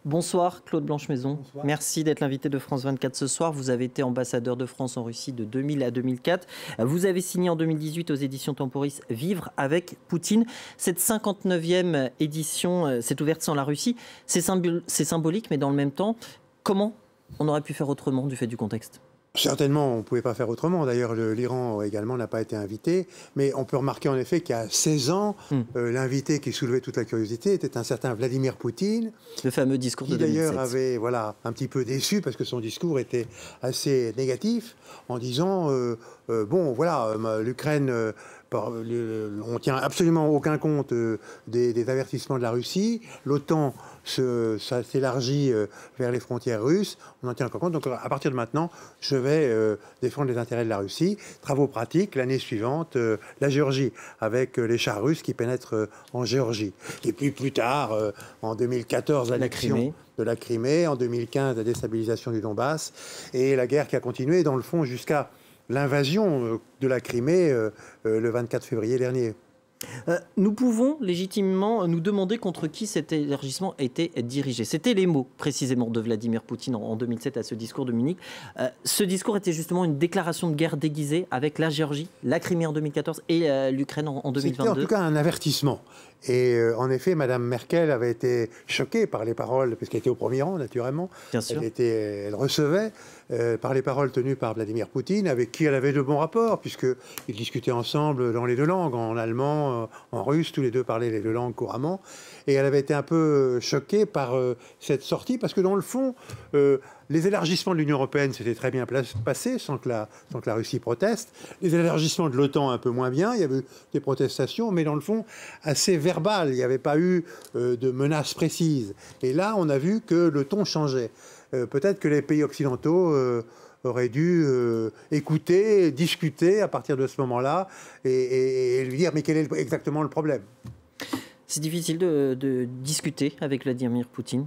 Bonsoir Claude Blanche-Maison. Bonsoir. Merci d'être l'invité de France 24 ce soir. Vous avez été ambassadeur de France en Russie de 2000 à 2004. Vous avez signé en 2018 aux éditions Temporis Vivre avec Poutine. Cette 59e édition s'est ouverte sans la Russie. C'est symbolique, mais dans le même temps, comment on aurait pu faire autrement du fait du contexte ? Certainement, on ne pouvait pas faire autrement. D'ailleurs, l'Iran également n'a pas été invité. Mais on peut remarquer en effet qu'il y a 16 ans, l'invité qui soulevait toute la curiosité était un certain Vladimir Poutine. Le fameux discours de 2007. Qui d'ailleurs avait un petit peu déçu parce que son discours était assez négatif en disant l'Ukraine, on tient absolument aucun compte des avertissements de la Russie. L'OTAN s'élargit vers les frontières russes. On n'en tient aucun compte. Donc à partir de maintenant, je vais défendre les intérêts de la Russie. Travaux pratiques, l'année suivante, la Géorgie, avec les chars russes qui pénètrent en Géorgie. Et puis plus tard, en 2014, l'annexion de la Crimée, en 2015, la déstabilisation du Donbass, et la guerre qui a continué, dans le fond, jusqu'à l'invasion de la Crimée le 24 février dernier. Nous pouvons légitimement nous demander contre qui cet élargissement était dirigé. C'était les mots précisément de Vladimir Poutine en 2007 à ce discours de Munich. Ce discours était justement une déclaration de guerre déguisée avec la Géorgie, la Crimée en 2014 et l'Ukraine en 2022. C'était en tout cas un avertissement. Et en effet, Mme Merkel avait été choquée par les paroles, puisqu'elle était au premier rang, naturellement. Bien sûr. Elle recevait par les paroles tenues par Vladimir Poutine, avec qui elle avait de bons rapports, puisqu'ils discutaient ensemble dans les deux langues, en allemand, en russe, tous les deux parlaient les deux langues couramment. Et elle avait été un peu choquée par cette sortie, parce que dans le fond, les élargissements de l'Union européenne s'étaient très bien passés, sans que la Russie proteste. Les élargissements de l'OTAN, un peu moins bien. Il y avait eu des protestations, mais dans le fond, assez verbales. Il n'y avait pas eu de menaces précises. Et là, on a vu que le ton changeait. Peut-être que les pays occidentaux auraient dû écouter, discuter à partir de ce moment-là et lui dire mais quel est exactement le problème. C'est difficile de discuter avec Vladimir Poutine.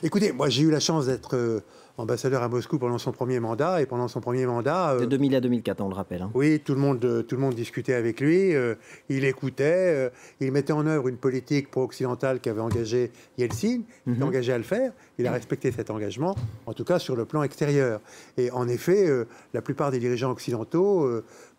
Écoutez, moi j'ai eu la chance d'être ambassadeur à Moscou pendant son premier mandat, et pendant son premier mandat... de 2000 à 2004, on le rappelle. Oui, tout le monde discutait avec lui, il écoutait, il mettait en œuvre une politique pro-occidentale qu'avait engagée Yeltsin, il était engagé à le faire, il a respecté cet engagement, en tout cas sur le plan extérieur. Et en effet, la plupart des dirigeants occidentaux,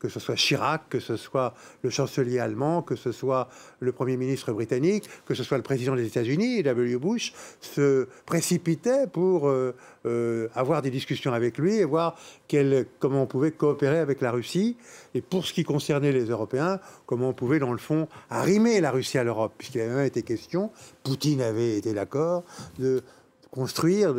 que ce soit Chirac, que ce soit le chancelier allemand, que ce soit le Premier ministre britannique, que ce soit le président des États-Unis, W. Bush, se précipitaient pour avoir des discussions avec lui et voir comment on pouvait coopérer avec la Russie. Et pour ce qui concernait les Européens, comment on pouvait, dans le fond, arrimer la Russie à l'Europe, puisqu'il avait même été question, Poutine avait été d'accord, de construire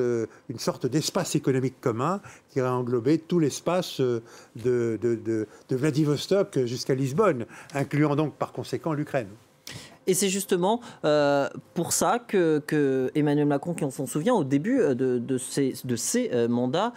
une sorte d'espace économique commun qui aurait englobé tout l'espace de Vladivostok jusqu'à Lisbonne, incluant donc par conséquent l'Ukraine. Et c'est justement pour ça que Emmanuel Macron, qui on s'en souvient au début de ses mandats,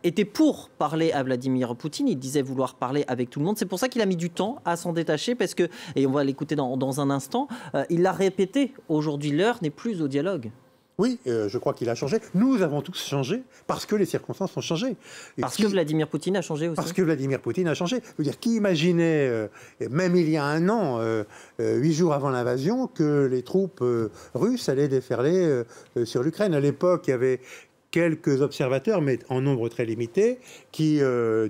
était pour parler à Vladimir Poutine. Il disait vouloir parler avec tout le monde. C'est pour ça qu'il a mis du temps à s'en détacher, parce que, et on va l'écouter dans un instant, il l'a répété, aujourd'hui l'heure n'est plus au dialogue. Oui, je crois qu'il a changé. Nous avons tous changé parce que les circonstances ont changé. Parce que Vladimir Poutine a changé aussi. Parce que Vladimir Poutine a changé. Je veux dire, qui imaginait, même il y a un an, 8 jours avant l'invasion, que les troupes russes allaient déferler sur l'Ukraine. À l'époque, il y avait quelques observateurs, mais en nombre très limité, qui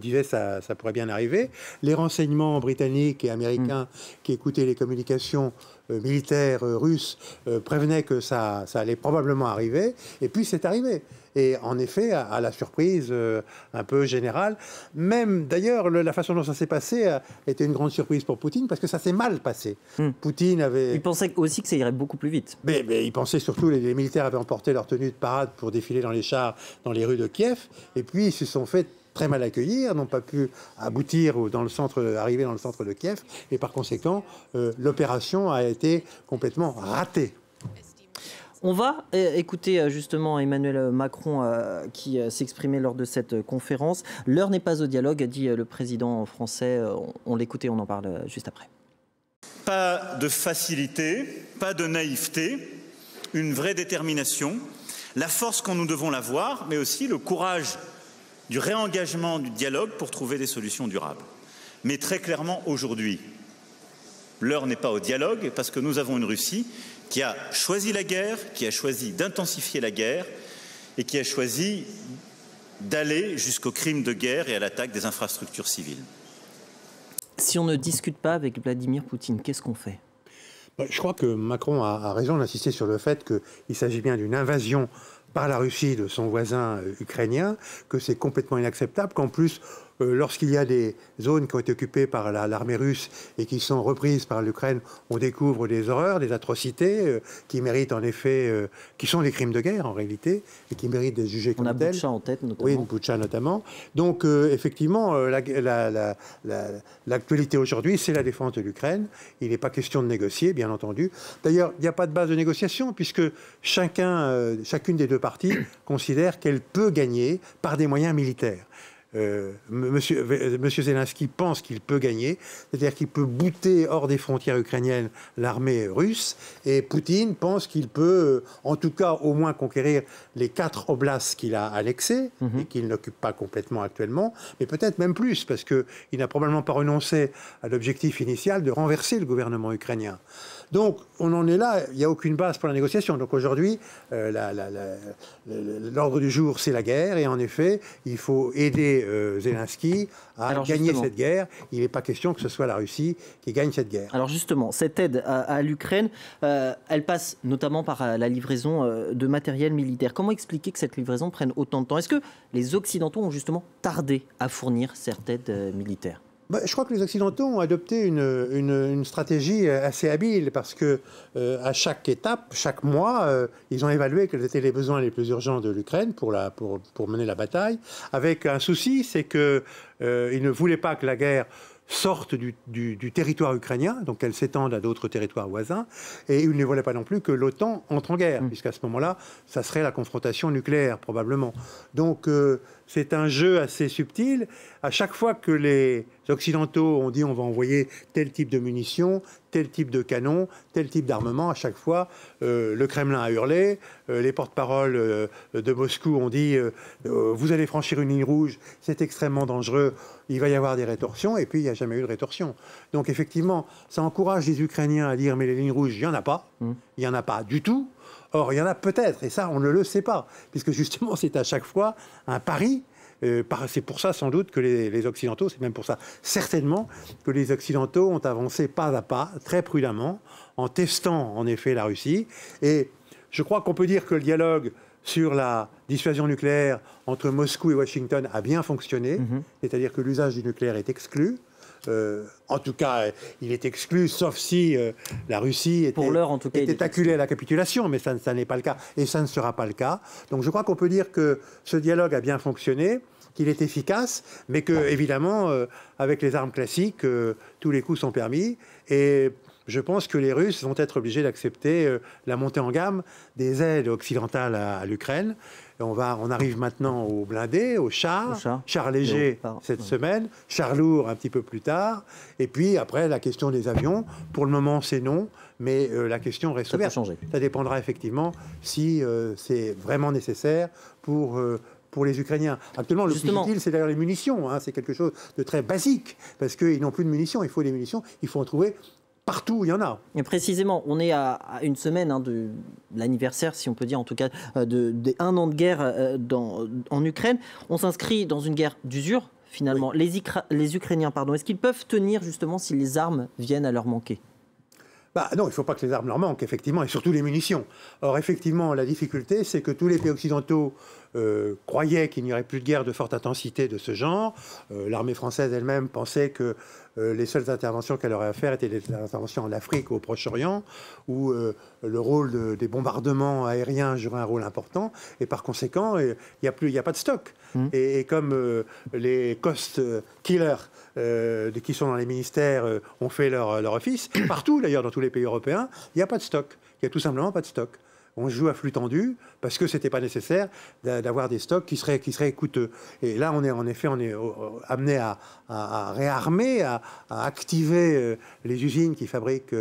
disaient ça pourrait bien arriver. Les renseignements britanniques et américains qui écoutaient les communications militaires russes prévenaient que ça allait probablement arriver, et puis c'est arrivé. Et en effet, à la surprise un peu générale, même d'ailleurs la façon dont ça s'est passé a été une grande surprise pour Poutine, parce que ça s'est mal passé. Poutine avait... Il pensait aussi que ça irait beaucoup plus vite. Mais il pensait surtout, les militaires avaient emporté leur tenue de parade pour défiler dans les chars dans les rues de Kiev, et puis ils se sont fait très mal accueillir, n'ont pas pu aboutir arriver dans le centre de Kiev, et par conséquent, l'opération a été complètement ratée. On va écouter justement Emmanuel Macron qui s'exprimait lors de cette conférence. L'heure n'est pas au dialogue, a dit le président français. On l'écoute et on en parle juste après. Pas de facilité, pas de naïveté, une vraie détermination, la force quand nous devons l'avoir, mais aussi le courage du réengagement du dialogue pour trouver des solutions durables. Mais très clairement aujourd'hui, l'heure n'est pas au dialogue parce que nous avons une Russie qui a choisi la guerre, qui a choisi d'intensifier la guerre et qui a choisi d'aller jusqu'au crime de guerre et à l'attaque des infrastructures civiles. Si on ne discute pas avec Vladimir Poutine, qu'est-ce qu'on fait ? Je crois que Macron a raison d'insister sur le fait qu'il s'agit bien d'une invasion par la Russie de son voisin ukrainien, que c'est complètement inacceptable, qu'en plus, lorsqu'il y a des zones qui ont été occupées par l'armée russe et qui sont reprises par l'Ukraine, on découvre des horreurs, des atrocités qui méritent en effet, qui sont des crimes de guerre en réalité, et qui méritent d'être jugés comme tels. On a Boutcha en tête notamment. Oui, Boutcha notamment. Donc effectivement, l'actualité aujourd'hui, c'est la défense de l'Ukraine. Il n'est pas question de négocier, bien entendu. D'ailleurs, il n'y a pas de base de négociation, puisque chacune des deux parties considère qu'elle peut gagner par des moyens militaires. Monsieur Zelensky pense qu'il peut gagner, c'est-à-dire qu'il peut bouter hors des frontières ukrainiennes l'armée russe, et Poutine pense qu'il peut, en tout cas, au moins conquérir les 4 oblasts qu'il a annexés, et qu'il n'occupe pas complètement actuellement, mais peut-être même plus, parce qu'il n'a probablement pas renoncé à l'objectif initial de renverser le gouvernement ukrainien. Donc, on en est là, il n'y a aucune base pour la négociation. Donc aujourd'hui, l'ordre du jour, c'est la guerre, et en effet, il faut aider Zelensky à gagner cette guerre. Il n'est pas question que ce soit la Russie qui gagne cette guerre. Alors justement, cette aide à l'Ukraine, elle passe notamment par la livraison de matériel militaire. Comment expliquer que cette livraison prenne autant de temps ? Est-ce que les Occidentaux ont justement tardé à fournir cette aide militaire ? Je crois que les Occidentaux ont adopté une stratégie assez habile parce que à chaque étape, chaque mois, ils ont évalué quels étaient les besoins les plus urgents de l'Ukraine pour mener la bataille, avec un souci, c'est qu'ils ne voulaient pas que la guerre sorte du territoire ukrainien, donc qu'elle s'étende à d'autres territoires voisins, et ils ne voulaient pas non plus que l'OTAN entre en guerre, puisqu'à ce moment-là, ça serait la confrontation nucléaire, probablement. Donc, c'est un jeu assez subtil. À chaque fois que les Occidentaux ont dit on va envoyer tel type de munitions, tel type de canon, tel type d'armement, à chaque fois, le Kremlin a hurlé, les porte-paroles de Moscou ont dit vous allez franchir une ligne rouge, c'est extrêmement dangereux, il va y avoir des rétorsions, et puis il n'y a jamais eu de rétorsion. Donc effectivement, ça encourage les Ukrainiens à dire mais les lignes rouges, il n'y en a pas, il n'y en a pas du tout. Or, il y en a peut-être, et ça, on ne le sait pas, puisque justement, c'est à chaque fois un pari. C'est pour ça, sans doute, que les Occidentaux, c'est même pour ça, certainement, que les Occidentaux ont avancé pas à pas, très prudemment, en testant, en effet, la Russie. Et je crois qu'on peut dire que le dialogue sur la dissuasion nucléaire entre Moscou et Washington a bien fonctionné, c'est-à-dire que l'usage du nucléaire est exclu. En tout cas, il est exclu, sauf si la Russie était acculée à la capitulation, mais ça n'est pas le cas, et ça ne sera pas le cas. Donc je crois qu'on peut dire que ce dialogue a bien fonctionné, qu'il est efficace, mais que, évidemment, avec les armes classiques, tous les coups sont permis, et je pense que les Russes vont être obligés d'accepter la montée en gamme des aides occidentales à l'Ukraine. On arrive maintenant aux blindés, aux chars légers cette semaine, chars lourds un petit peu plus tard. Et puis après, la question des avions, pour le moment c'est non, mais la question reste ouverte. Ça dépendra effectivement si c'est vraiment nécessaire pour les Ukrainiens. Actuellement, le plus utile, c'est d'ailleurs les munitions. C'est quelque chose de très basique, parce qu'ils n'ont plus de munitions. Il faut des munitions, il faut en trouver partout où il y en a. Et précisément, on est à une semaine de l'anniversaire, si on peut dire en tout cas, des 1 an de guerre en Ukraine. On s'inscrit dans une guerre d'usure, finalement. Oui. Les Ukrainiens, est-ce qu'ils peuvent tenir justement si les armes viennent à leur manquer ? Non, il ne faut pas que les armes leur manquent, effectivement, et surtout les munitions. Or, effectivement, la difficulté, c'est que tous les pays occidentaux croyaient qu'il n'y aurait plus de guerre de forte intensité de ce genre. L'armée française elle-même pensait que les seules interventions qu'elle aurait à faire étaient des interventions en Afrique ou au Proche-Orient, où le rôle des bombardements aériens jouerait un rôle important, et par conséquent, il n'y a pas de stock. Et comme les cost killers qui sont dans les ministères ont fait leur office, partout d'ailleurs dans tous les pays européens, il n'y a pas de stock. Il n'y a tout simplement pas de stock. On joue à flux tendu parce que ce n'était pas nécessaire d'avoir des stocks qui seraient coûteux. Et là, on est amené à réarmer, à activer les usines qui fabriquent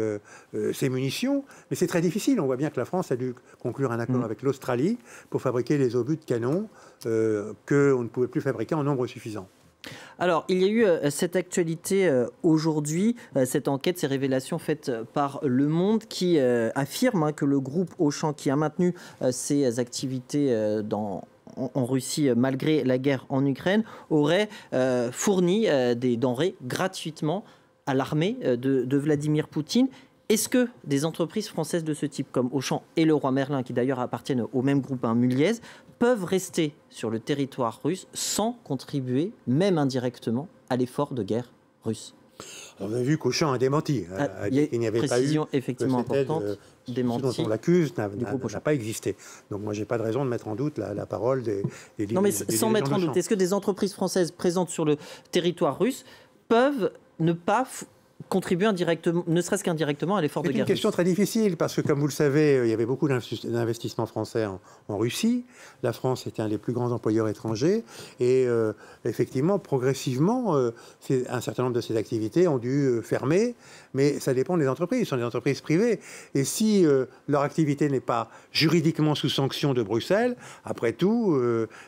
ces munitions. Mais c'est très difficile. On voit bien que la France a dû conclure un accord avec l'Australie pour fabriquer les obus de canon qu'on ne pouvait plus fabriquer en nombre suffisant. Alors, il y a eu cette actualité aujourd'hui, cette enquête, ces révélations faites par Le Monde qui affirme que le groupe Auchan, qui a maintenu ses activités en Russie malgré la guerre en Ukraine, aurait fourni des denrées gratuitement à l'armée de Vladimir Poutine. Est-ce que des entreprises françaises de ce type, comme Auchan et Leroy Merlin, qui d'ailleurs appartiennent au même groupe Muliez, peuvent rester sur le territoire russe sans contribuer, même indirectement, à l'effort de guerre russe? Alors, on a vu qu'Auchan a démenti. Il n'y avait pas eu effectivement importante, démentie. Ce dont on l'accuse n'a pas existé. Donc moi, j'ai pas de raison de mettre en doute la parole des non, mais sans mettre en doute, est-ce que des entreprises françaises présentes sur le territoire russe peuvent ne pas contribuer indirectement, ne serait-ce qu'indirectement, à l'effort de guerre? C'est une question très difficile parce que, comme vous le savez, il y avait beaucoup d'investissements français en Russie. La France était un des plus grands employeurs étrangers et effectivement, progressivement, un certain nombre de ces activités ont dû fermer, mais ça dépend des entreprises. Ce sont des entreprises privées et si leur activité n'est pas juridiquement sous sanction de Bruxelles, après tout,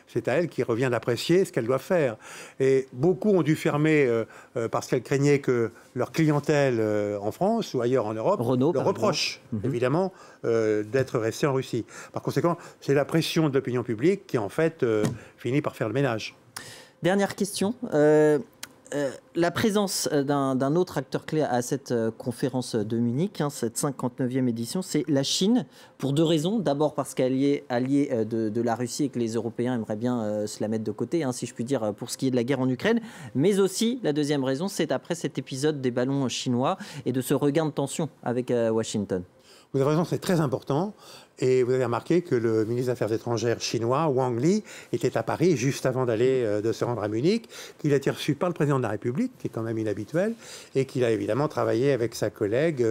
c'est à elles qu'il revient d'apprécier ce qu'elles doivent faire. Et beaucoup ont dû fermer parce qu'elles craignaient que leur clientèle en France ou ailleurs en Europe Renault, leur reproche, évidemment, d'être resté en Russie. Par conséquent, c'est la pression de l'opinion publique qui, en fait, finit par faire le ménage. Dernière question. La présence d'un autre acteur clé à cette conférence de Munich, cette 59e édition, c'est la Chine, pour deux raisons. D'abord parce qu'elle est alliée de la Russie et que les Européens aimeraient bien se la mettre de côté, si je puis dire, pour ce qui est de la guerre en Ukraine. Mais aussi, la deuxième raison, c'est après cet épisode des ballons chinois et de ce regain de tension avec Washington. Vous avez raison, c'est très important. Et vous avez remarqué que le ministre des Affaires étrangères chinois, Wang Yi, était à Paris juste avant de se rendre à Munich, qu'il a été reçu par le président de la République, qui est quand même inhabituel, et qu'il a évidemment travaillé avec sa collègue,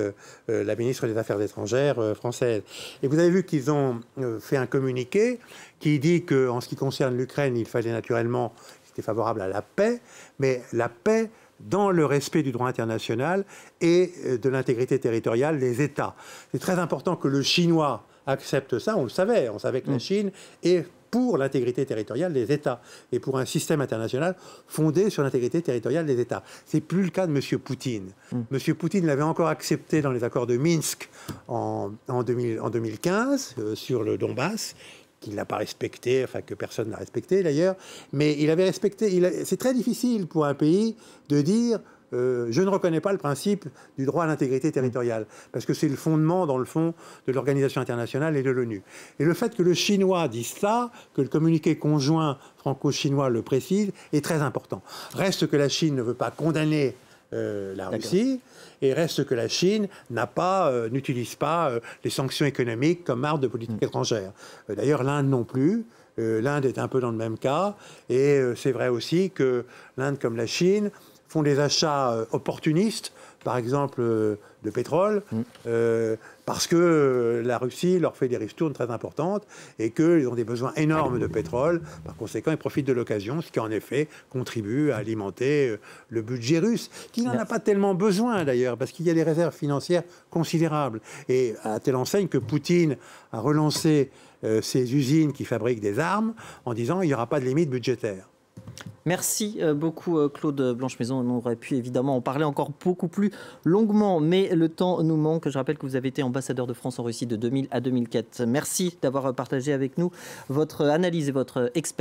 la ministre des Affaires étrangères française. Et vous avez vu qu'ils ont fait un communiqué qui dit qu'en ce qui concerne l'Ukraine, il fallait naturellement, c'était favorable à la paix, mais la paix dans le respect du droit international et de l'intégrité territoriale des États. C'est très important que le Chinois accepte ça, on savait que la Chine est pour l'intégrité territoriale des États et pour un système international fondé sur l'intégrité territoriale des États. C'est plus le cas de M. Poutine. M. Poutine l'avait encore accepté dans les accords de Minsk en 2015 sur le Donbass, qu'il n'a pas respecté, enfin que personne n'a respecté d'ailleurs, mais il avait respecté. C'est très difficile pour un pays de dire je ne reconnais pas le principe du droit à l'intégrité territoriale, parce que c'est le fondement, dans le fond, de l'organisation internationale et de l'ONU. Et le fait que le Chinois dise ça, que le communiqué conjoint franco-chinois le précise, est très important. Reste que la Chine ne veut pas condamner la Russie, et reste que la Chine n'utilise pas les sanctions économiques comme arme de politique étrangère. D'ailleurs, l'Inde non plus. L'Inde est un peu dans le même cas, et c'est vrai aussi que l'Inde comme la Chine font des achats opportunistes, par exemple de pétrole, parce que la Russie leur fait des ristournes très importantes et qu'ils ont des besoins énormes de pétrole. Par conséquent, ils profitent de l'occasion, ce qui en effet contribue à alimenter le budget russe, qui n'en a pas tellement besoin d'ailleurs, parce qu'il y a des réserves financières considérables. Et à telle enseigne que Poutine a relancé ces usines qui fabriquent des armes en disant qu'il n'y aura pas de limite budgétaire. Merci beaucoup Claude Blanche-Maison. On aurait pu évidemment en parler encore beaucoup plus longuement, mais le temps nous manque. Je rappelle que vous avez été ambassadeur de France en Russie de 2000 à 2004. Merci d'avoir partagé avec nous votre analyse et votre expertise.